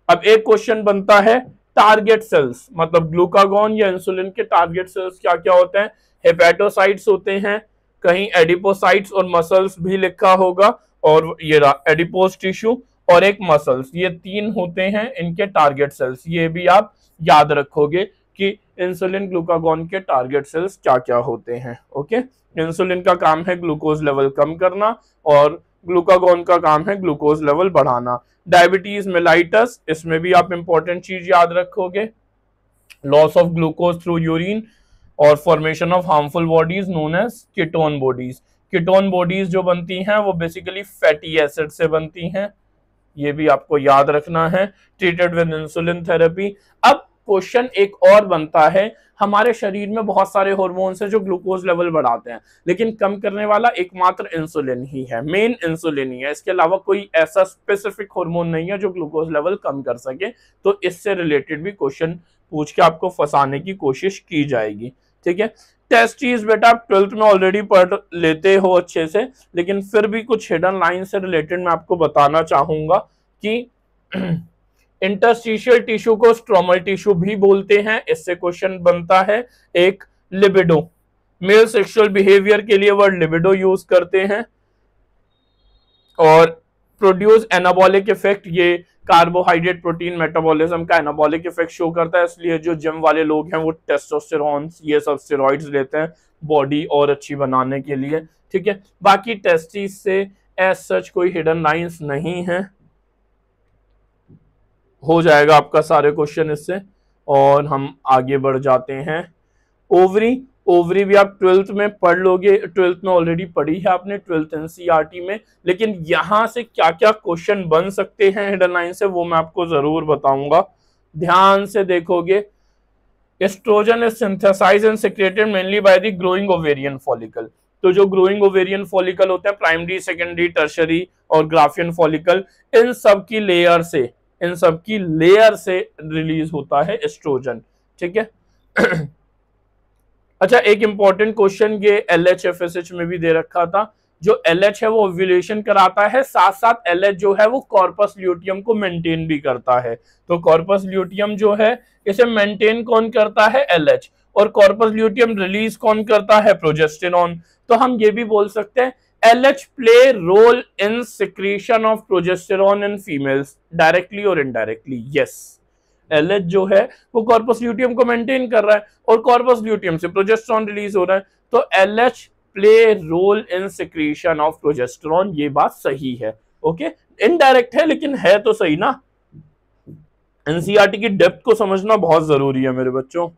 अब एक क्वेश्चन बनता है टारगेट सेल्स, मतलब ग्लूकागॉन या इंसुलिन के टारगेट सेल्स क्या क्या होते हैं। हेपेटोसाइट्स होते हैं, कहीं एडिपोसाइट्स और मसल्स भी लिखा होगा, और ये रहा एडिपोज टिश्यू और एक मसल्स, ये तीन होते हैं इनके टारगेट सेल्स। ये भी आप याद रखोगे कि इंसुलिन ग्लूकागॉन के टारगेट सेल्स क्या क्या होते हैं। ओके, इंसुलिन का काम है ग्लूकोज लेवल कम करना और ग्लूकागॉन का काम है ग्लूकोज लेवल बढ़ाना। डायबिटीज मेलाइटस, इसमें भी आप इंपॉर्टेंट चीज याद रखोगे, loss of glucose through urine और formation of harmful bodies known as ketone bodies. Ketone bodies जो बनती हैं वो बेसिकली फैटी एसिड से बनती हैं, ये भी आपको याद रखना है। Treated with insulin therapy. अब क्वेश्चन एक और बनता है, हमारे शरीर में बहुत सारे हार्मोन्स हैं जो ग्लूकोज लेवल बढ़ाते हैं, लेकिन कम करने वाला एकमात्र इंसुलिन ही है, मेन इंसुलिन ही है, इसके अलावा कोई ऐसा स्पेसिफिक हार्मोन नहीं है जो ग्लूकोज लेवल कम कर सके। तो इससे रिलेटेड भी क्वेश्चन पूछ के आपको फंसाने की कोशिश की जाएगी। ठीक है, टेस्टीज बेटा आप 12th में ऑलरेडी पढ़ लेते हो अच्छे से, लेकिन फिर भी कुछ हिडन लाइन से रिलेटेड मैं आपको बताना चाहूंगा कि इंटरस्टिशियल टिश्यू को स्ट्रोमल टिश्यू भी बोलते हैं। इससे क्वेश्चन बनता है एक लिबिडो, मेल सेक्सुअल बिहेवियर के लिए वर्ड लिबिडो यूज करते हैं। और प्रोड्यूस एनाबॉलिक इफेक्ट, ये कार्बोहाइड्रेट प्रोटीन मेटाबॉलिज्म का एनाबॉलिक इफेक्ट शो करता है, इसलिए जो जिम वाले लोग हैं वो टेस्टोस्टेरोन ये सब स्टेरॉइड्स लेते हैं बॉडी और अच्छी बनाने के लिए। ठीक है, बाकी टेस्टिस से एज सच कोई हिडन लाइंस नहीं है। हो जाएगा आपका सारे क्वेश्चन इससे, और हम आगे बढ़ जाते हैं। ओवरी, ओवरी भी आप 12th में पढ़ लोगे, 12th में ऑलरेडी पढ़ी है आपने 12th एनसीईआरटी में, लेकिन यहां से क्या क्या क्वेश्चन बन सकते हैं हिडन लाइन से वो मैं आपको जरूर बताऊंगा, ध्यान से देखोगे। Oestrogen is synthesised and secreted mainly by the growing ovarian follicle. तो जो ग्रोइंग ओवेरियन फॉलिकल होते हैं, प्राइमरी, सेकेंडरी, टर्शरी और ग्राफियन फॉलिकल, इन सब की लेयर से रिलीज होता है एस्ट्रोजन। ठीक है अच्छा, एक इंपॉर्टेंट क्वेश्चन ये LHFSH में भी दे रखा था। जो LH है वो ओव्यूलेशन कराता है, साथ साथ LH जो है वो कॉर्पस ल्यूटियम को मेंटेन भी करता है। तो कॉर्पस ल्यूटियम जो है इसे मेंटेन कौन करता है? LH। और कॉर्पस ल्यूटियम रिलीज कौन करता है? प्रोजेस्टेरॉन। तो हम ये भी बोल सकते हैं LH play role in secretion of progesterone in females directly और इनडायरेक्टली। यस, LH जो है वो कॉर्पस ल्यूटियम को मेंटेन कर रहा है और कॉर्पस ल्यूटियम से प्रोजेस्टेरॉन रिलीज हो रहा है, तो LH play role in secretion of progesterone. ये बात सही है। ओके, इनडायरेक्ट है लेकिन है तो सही ना। एनसीईआरटी की डेप्थ को समझना बहुत जरूरी है मेरे बच्चों।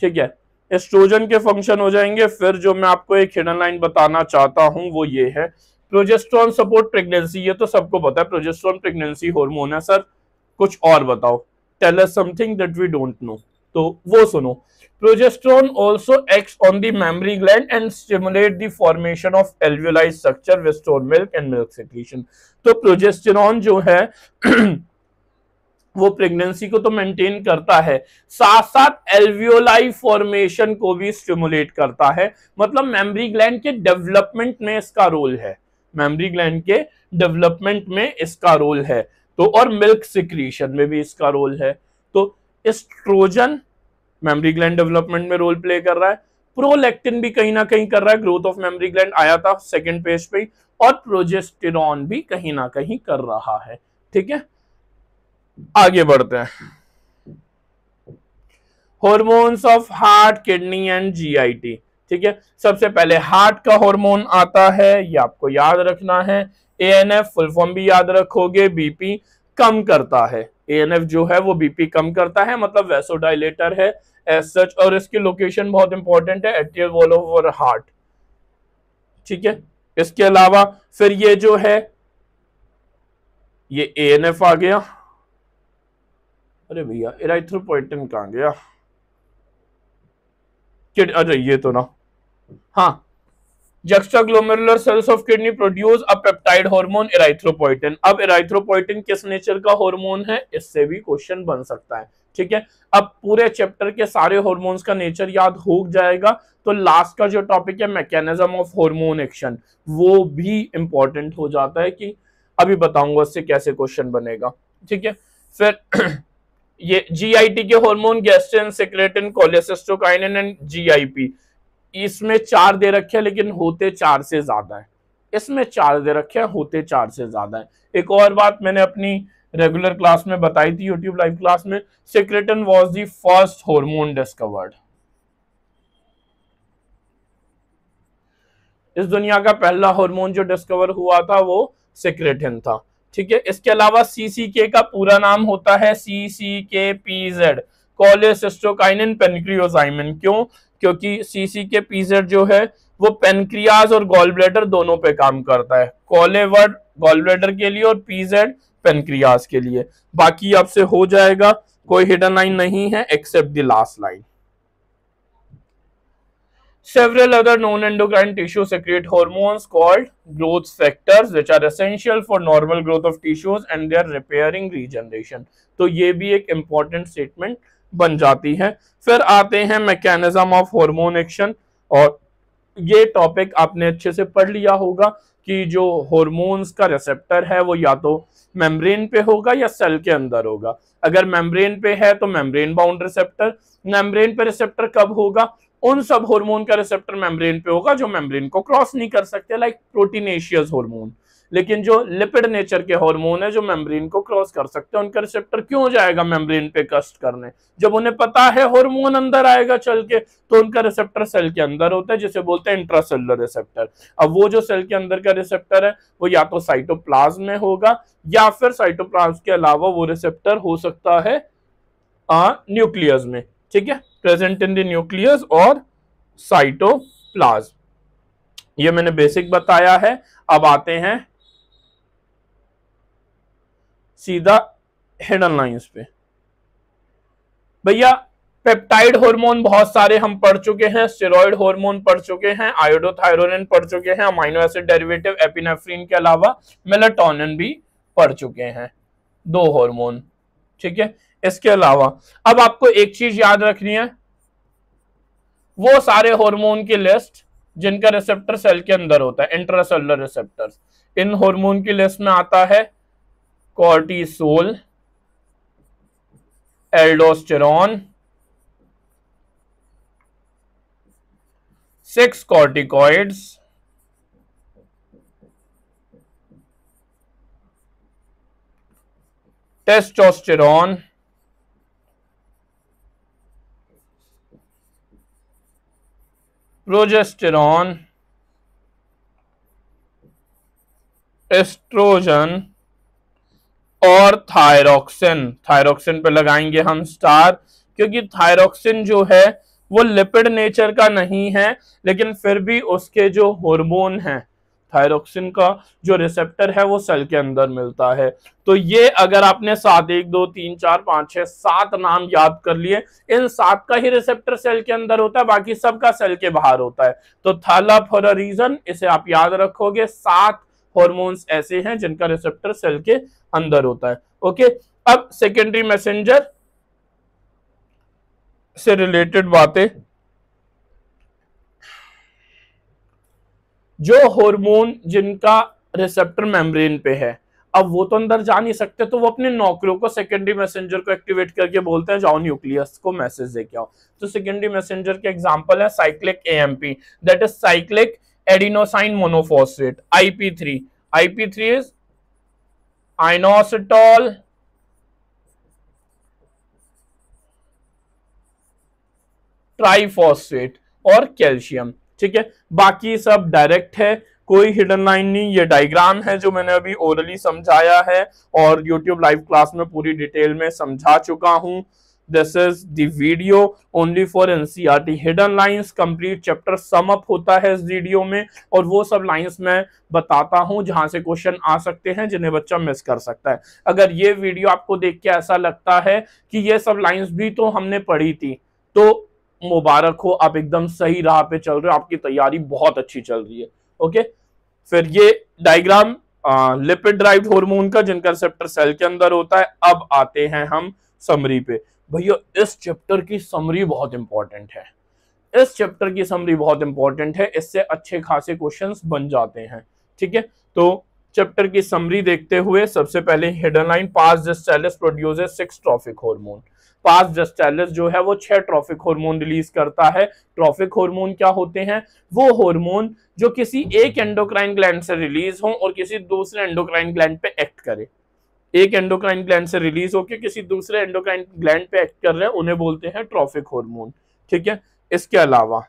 ठीक है, एस्ट्रोजन के फंक्शन हो जाएंगे। फिर जो मैं आपको एक हिडन लाइन बताना चाहता हूं वो ये है, प्रोजेस्टेरॉन सपोर्ट प्रेगनेंसी। ये तो सबको पता है प्रोजेस्टेरॉन प्रेगनेंसी हार्मोन है। सर कुछ और बताओ, tell us something that we don't know. तो वो सुनो, Progesterone also acts on the mammary gland and stimulate the formation of alveoli structure, restore milk and milk secretion. तो प्रोजेस्टेरॉन जो है वो प्रेगनेंसी को तो मेंटेन करता है, साथ साथ एल्वियोलाई फॉर्मेशन को भी स्टिमुलेट करता है। मतलब मेमरी ग्लैंड के डेवलपमेंट में इसका रोल है, मेमरी ग्लैंड के डेवलपमेंट में इसका रोल है। तो और मिल्क सिक्रीशन में भी इसका रोल है। तो एस्ट्रोजन मेमरी ग्लैंड डेवलपमेंट में रोल प्ले कर रहा है, प्रोलैक्टिन भी कहीं ना कहीं कर रहा है, ग्रोथ ऑफ मेमरी ग्लैंड आया था सेकंड पेज पे, और प्रोजेस्टेरॉन भी कहीं ना कहीं कर रहा है। ठीक है, आगे बढ़ते हैं। Hormones of heart, kidney and GIT. ठीक है, सबसे पहले हार्ट का हार्मोन आता है, ये आपको याद रखना है, एएनएफ, फुल फॉर्म भी याद रखोगे, बीपी कम करता है। एएनएफ जो है वो बीपी कम करता है, मतलब वैसोडाइलेटर है एज सच, और इसकी लोकेशन बहुत इंपॉर्टेंट है, एट्रियल वॉल ऑफ हार्ट। ठीक है, इसके अलावा फिर ये जो है ये एएनएफ आ गया, अरे भैया इराइथ्रोपोइटिन कहां गया, अरे ये तो ना, हाँ, juxtaglomerular cells of kidney produce a peptide hormone erythropoietin. अब इराइथ्रोपोइटिन किस नेचर का हार्मोन है, इससे भी क्वेश्चन बन सकता है। ठीक है, अब पूरे चैप्टर के सारे हार्मोन्स का नेचर याद हो जाएगा, तो लास्ट का जो टॉपिक है मैकेनिज्म ऑफ हार्मोन एक्शन, वो भी इंपॉर्टेंट हो जाता है कि अभी बताऊंगा उससे कैसे क्वेश्चन बनेगा। ठीक है, फिर ये जीआईटी के hormone gastrin, secretin, cholecystokinin and GIP, इसमें 4 दे रखे हैं लेकिन होते 4 से ज्यादा है, इसमें 4 दे रखे हैं, होते 4 से ज्यादा है। एक और बात मैंने अपनी रेगुलर क्लास में बताई थी, यूट्यूब लाइव क्लास में, secretin was the first hormone discovered. इस दुनिया का पहला हार्मोन जो डिस्कवर हुआ था वो सेक्रेटिन था। ठीक है, इसके अलावा सीसीके का पूरा नाम होता है CCK-PZ, कोलेसिस्टोकाइनिन पेनक्रियोजाइमिन। क्यों? क्योंकि CCK-PZ जो है वो पेनक्रियाज और गॉल ब्लैडर दोनों पे काम करता है, कोले वर्ड गॉल ब्लैडर के लिए और PZ पेनक्रियाज के लिए। बाकी आपसे हो जाएगा, कोई हिडन लाइन नहीं है except the last line. Several other non-endocrine tissue secrete hormones called growth factors which are essential for normal growth of tissues and their repairing regeneration। तो ये भी एक important statement बन जाती है। फिर आते हैं मैकेनिज्म ऑफ हार्मोन एक्शन, और ये टॉपिक आपने अच्छे से पढ़ लिया होगा कि जो हार्मोन्स का रिसेप्टर है वो या तो मेम्ब्रेन पे होगा या सेल के अंदर होगा। अगर मेम्ब्रेन पे है तो मेम्ब्रेन बाउंड रिसेप्टर। मेम्ब्रेन पे रिसेप्टर कब होगा? उन सब हार्मोन का रिसेप्टर मेम्ब्रेन पे होगा जो मेम्ब्रेन को क्रॉस नहीं कर सकते, लाइक प्रोटीनेशियस हार्मोन। लेकिन जो लिपिड नेचर के हार्मोन है जो मेम्ब्रेन को क्रॉस कर सकते हैं, उनका रिसेप्टर क्यों जाएगा मेम्ब्रेन पे कस्ट करने? जब उन्हें पता है हार्मोन अंदर आएगा चल के, तो उनका रिसेप्टर सेल के अंदर होता है, जिसे बोलते हैं इंट्रासेलुलर रिसेप्टर। अब वो जो सेल के अंदर का रिसेप्टर है वो या तो साइटोप्लाज्म में होगा या फिर साइटोप्लाज्म के अलावा वो रिसेप्टर हो सकता है न्यूक्लियस में। ठीक है, प्रेजेंट इन द न्यूक्लियस और साइटोप्लाज्म, ये मैंने बेसिक बताया है। अब आते हैं सीधा हिडन लाइंस पे। भैया पेप्टाइड हार्मोन बहुत सारे हम पढ़ चुके हैं, स्टेरॉइड हार्मोन पढ़ चुके हैं, आयोडोथायरोनिन पढ़ चुके हैं, अमीनो एसिड डेरिवेटिव एपिनेफ्रिन के अलावा मेलाटोनिन भी पढ़ चुके हैं, 2 हार्मोन। ठीक है, इसके अलावा अब आपको एक चीज याद रखनी है, वो सारे हार्मोन की लिस्ट जिनका रिसेप्टर सेल के अंदर होता है, इंट्रासेलुलर रिसेप्टर्स। इन हार्मोन की लिस्ट में आता है cortisol, aldosterone, 6 corticoids, testosterone, progesterone, oestrogen और थायरोक्सिन। थायरोक्सिन पे लगाएंगे हम स्टार, क्योंकि थायरोक्सिन जो है वो लिपिड नेचर का नहीं है, लेकिन फिर भी उसके जो हार्मोन हैं, थायरोक्सिन का जो रिसेप्टर है वो सेल के अंदर मिलता है। तो ये अगर आपने 7 1 2 3 4 5 6 7 नाम याद कर लिए, इन 7 का ही रिसेप्टर सेल के अंदर होता है, बाकी सबका सेल के बाहर होता है। तो थाला फॉर अ रीजन, इसे आप याद रखोगे। 7 हॉर्मोन्स ऐसे हैं जिनका रिसेप्टर सेल के अंदर होता है। ओके, अब सेकेंडरी मैसेंजर से रिलेटेड बातें, जो हार्मोन जिनका रिसेप्टर मेम्ब्रेन पे है, अब वो तो अंदर जा नहीं सकते, तो वो अपने नौकरों को, सेकेंडरी मैसेंजर को एक्टिवेट करके बोलते हैं जाओ न्यूक्लियस को मैसेज दे के आओ। तो सेकेंडरी मैसेंजर के एग्जांपल है cyclic AMP, that is cyclic adenosine monophosphate, IP3। IP3 is inositol triphosphate और कैल्शियम। ठीक है, बाकी सब डायरेक्ट है, कोई हिडन लाइन नहीं। ये डायग्राम है जो मैंने अभी ओरली समझाया है और YouTube लाइव क्लास में पूरी डिटेल में समझा चुका हूं। This is the video only for NCERT। Hidden lines complete chapter sum up होता है इस वीडियो में, और वो सब लाइंस मैं बताता हूं जहां से क्वेश्चन आ सकते हैं, जिन्हें बच्चा मिस कर सकता है। अगर ये वीडियो आपको देख के ऐसा लगता है कि ये सब लाइंस भी तो हमने पढ़ी थी, तो मुबारक हो, आप एकदम सही राह पे चल रहे हो, आपकी तैयारी बहुत अच्छी चल रही है। ओके, फिर ये डायग्राम लिपिड ड्राइव्ड हार्मोन का जिनका रिसेप्टर सेल के अंदर होता है। अब आते हैं हम समरी पे। भैया इस चैप्टर की समरी बहुत इंपॉर्टेंट है, इस चैप्टर की समरी बहुत इंपॉर्टेंट है, इससे अच्छे खासे क्वेश्चंस बन जाते हैं। ठीक है, तो चैप्टर की समरी देखते हुए सबसे पहले हिडन लाइन, पास जिस्टेलिस प्रोड्यूसेस 6 ट्रॉफिक हार्मोन। पास जिस्टेलिस जो है वो 6 ट्रॉफिक हार्मोन रिलीज करता है। ट्रॉफिक हार्मोन क्या होते हैं? वो हार्मोन जो किसी एक एंडोक्राइन ग्लैंड से रिलीज हो और किसी दूसरे एंडोक्राइन ग्लैंड पे एक्ट करे। एक एंडोक्राइन ग्लैंड से रिलीज होकर किसी दूसरे एंडोक्राइन ग्लैंड पे एक्ट कर रहे हैं, उन्हें बोलते हैं ट्रॉफिक हार्मोन। ठीक है, इसके अलावा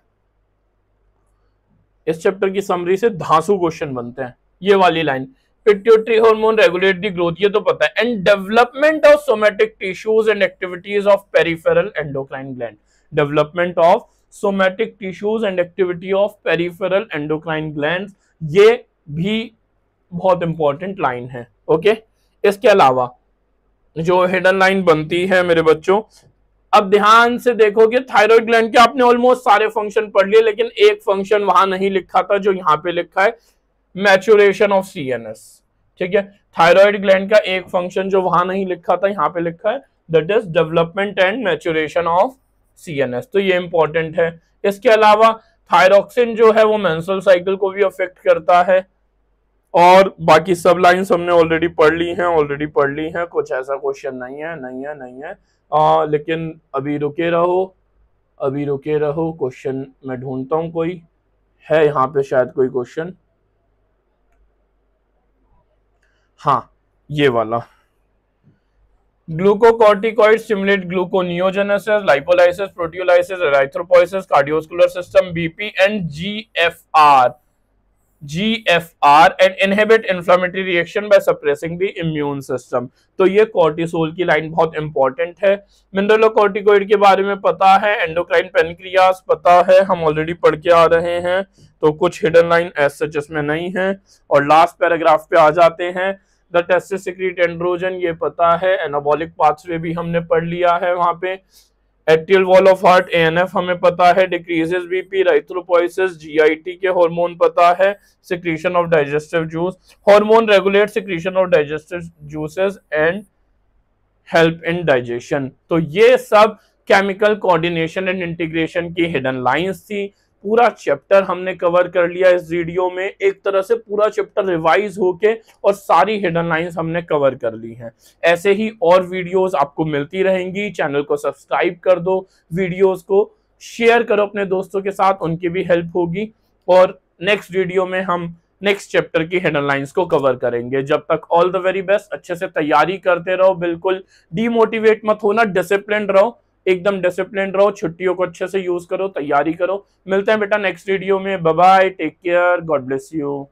इस चैप्टर की समरी से धांसू क्वेश्चन बनते हैं। ये वाली line, pituitary hormone regulate the growth, ये तो पता है, and development of somatic tissues and activities of peripheral endocrine gland. Development of somatic tissues and activity of peripheral endocrine gland, ये भी बहुत इंपॉर्टेंट लाइन है। ओके, इसके अलावा जो हिडन लाइन बनती है मेरे बच्चों, अब ध्यान से देखोगे, थायराइड ग्लैंड के आपने ऑलमोस्ट सारे फंक्शन पढ़ लिए, लेकिन एक फंक्शन वहां नहीं लिखा था जो यहाँ पे लिखा है, मैच्योरेशन ऑफ CNS। ठीक है, थायराइड ग्लैंड का एक फंक्शन जो वहां नहीं लिखा था यहाँ पे लिखा है, that is development and maturation of CNS। तो ये इंपॉर्टेंट है। इसके अलावा थायरोक्सिन जो है वो मेंस्ट्रुअल साइकिल को भी अफेक्ट करता है, और बाकी सब लाइंस हमने ऑलरेडी पढ़ ली हैं, कुछ ऐसा क्वेश्चन नहीं है। लेकिन अभी रुके रहो, क्वेश्चन मैं ढूंढता हूं, कोई है यहाँ पे शायद कोई क्वेश्चन। हाँ, ये वाला, glucocorticoid stimulate gluconeogenesis, lipolysis, proteolysis, erythropoiesis, cardiovascular system, BP and GFR and inhibit inflammatory reaction by suppressing the immune system। तो ये कोर्टिसोल की लाइन बहुत इंपॉर्टेंट है। मिनरलोकॉर्टिकॉइड के बारे में पता है, एंडोक्राइन पेनक्रियास पता है, हम ऑलरेडी पढ़ के आ रहे हैं, तो कुछ हिडन लाइन एज सच इसमें नहीं है। और लास्ट पैराग्राफ पे आ जाते हैं, द टेस्टिस सीक्रेट एंड्रोजन, ये पता है। एनाबॉलिक पाथवे भी हमने पढ़ लिया है वहां पे। Atrial wall of heart ANF हमें पता है। डिक्रीजेस BP, एराइथ्रोपोइसिस, GIT के हार्मोन पता है। Secretion of digestive juice, hormone regulate secretion of digestive juices and help in digestion. तो ये सब केमिकल कोऑर्डिनेशन एंड इंटीग्रेशन की हिडन लाइंस थी। पूरा चैप्टर हमने कवर कर लिया इस वीडियो में, एक तरह से पूरा चैप्टर रिवाइज होके और सारी हिडन लाइंस हमने कवर कर ली हैं। ऐसे ही और वीडियोस आपको मिलती रहेंगी। चैनल को सब्सक्राइब कर दो, वीडियोस को शेयर करो अपने दोस्तों के साथ, उनकी भी हेल्प होगी। और नेक्स्ट वीडियो में हम नेक्स्ट चैप्टर की हिडन लाइंस को कवर करेंगे। जब तक ऑल द वेरी बेस्ट, अच्छे से तैयारी करते रहो, बिल्कुल डीमोटिवेट मत होना, डिसिप्लिन रहो, एकदम डिसिप्लिन रहो, छुट्टियों को अच्छे से यूज करो, तैयारी करो। मिलते हैं बेटा नेक्स्ट वीडियो में, bye bye, take care, God bless you.